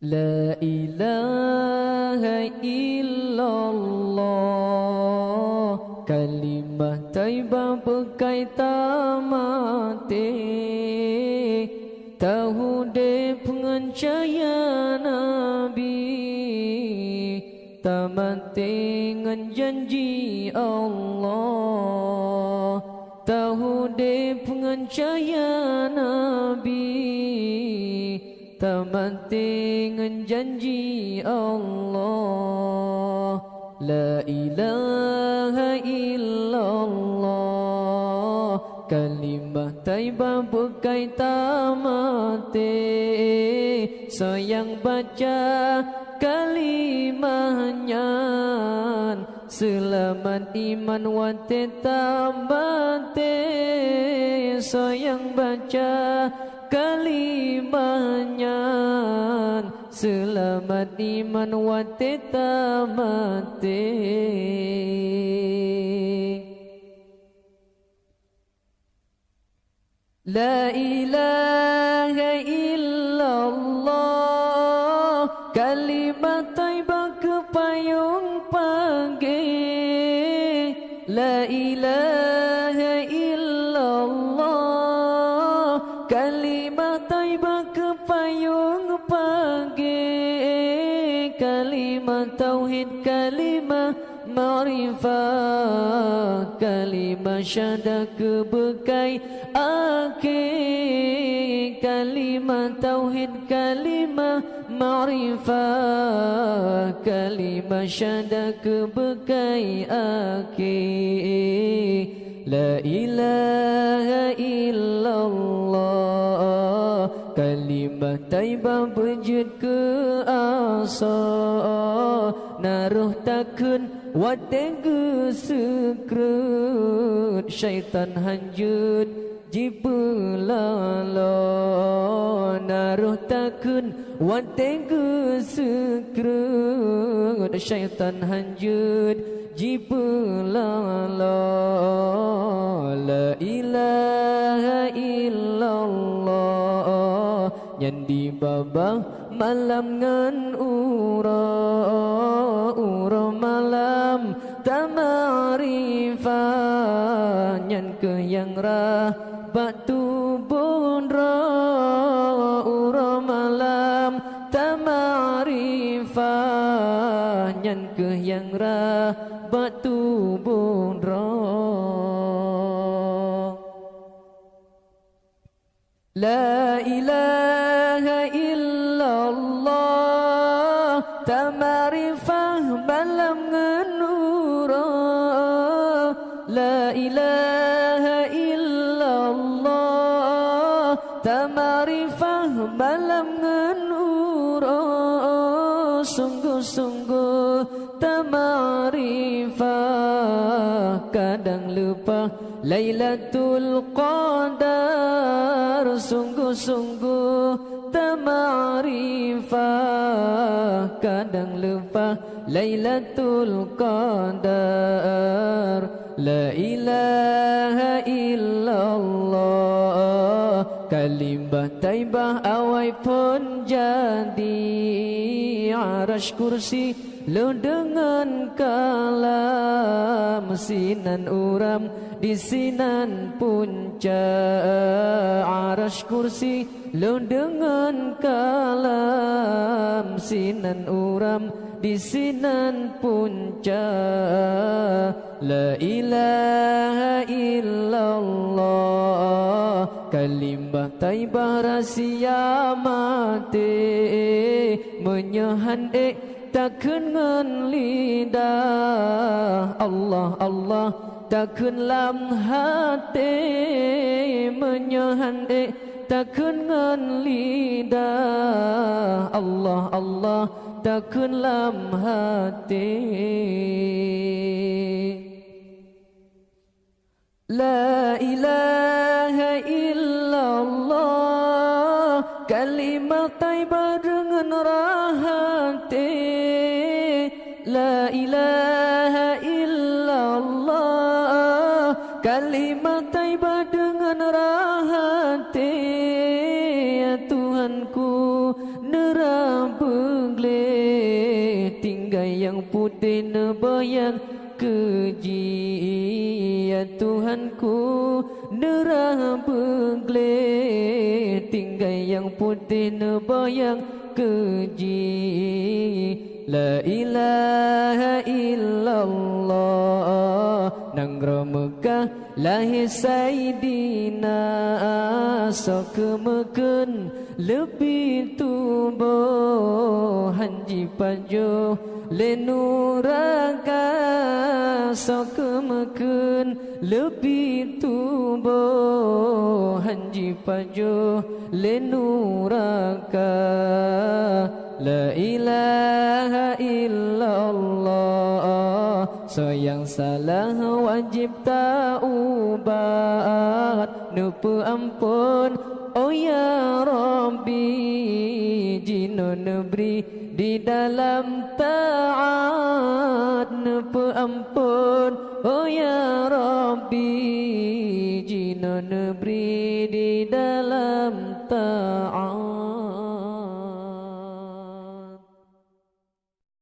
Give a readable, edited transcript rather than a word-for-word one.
La ilaha illallah, kalimah taibah berkaitan mati. Tahu de pengancaya Nabi, tamati dengan janji Allah. Tahu de pengancaya Nabi, tamati dengan janji Allah. La ilaha illallah, kalimah taibah berkaitan mati. Sayang baca kalimahnya, selamat iman wate tambate. Sayang baca kalimahnya, selamat iman wate tamate. La ilaha illallah, kalimat taibah kepayung pagi. La ilaha illallah, kalimat taibah kepayung pagi. Kalimat tauhid, kalimah ma'rifah, kalimah syahadah kebekai akhir. Kalimah tauhid, kalimah ma'rifah, kalimah syahadah kebekai akhir. La ilaha illallah, kalimah taibah berjud ke asa. Naruh takun watega sekrut, syaitan hanjut jibelala. Naruh takun watega sekrut, syaitan hanjut jibelala. La ilaha illallah, yang di babah malam ngan ura malam tamarifah. Nyan ke yang rah batu bundra, ura malam tamarifah. Nyan ke yang rah batu bundra. La ilaha illallah, tamarifah malam nganura. La ilaha illallah, tamarifah malam nganura. Sungguh-sungguh tamarifah, kadang lupa Lailatul Qadar. Sungguh-sungguh tamarifah, kadang lupa Lailatul Qadar. La ilaha illallah, kalimah taibah awai pun jadi. Arash kursi lu dengan kalam, sinan uram di sinan puncak. Arash kursi lu dengan kalam, sinan uram di sinan puncak. La ilaha illallah, kalimah taibah rahsia mati. Menyahan takkan ngan lidah, Allah Allah takkan lam hati. Menyahan takkan ngan lidah, Allah Allah takkan lam hati. La ilaha illallah, kalimah taibah dengan rahati. La ilaha illallah, kalimah taibah dengan rahati. Ya Tuhanku neraba putih nebayang keji ya Tuhanku nerah begle tinggal yang putih nebayang keji la ilaha illallah nang Mekah lahir Sayyidina sok meken lebih tubuh hanji pajo lenuraka sok meken lebih tubuh hanji pajo lenuraka la ilaha illallah sayang salah wajib taubat nupu ampun oh ya Rabbi jino nebri di dalam taat nupu ampun oh ya Rabbi jino nebri di dalam taat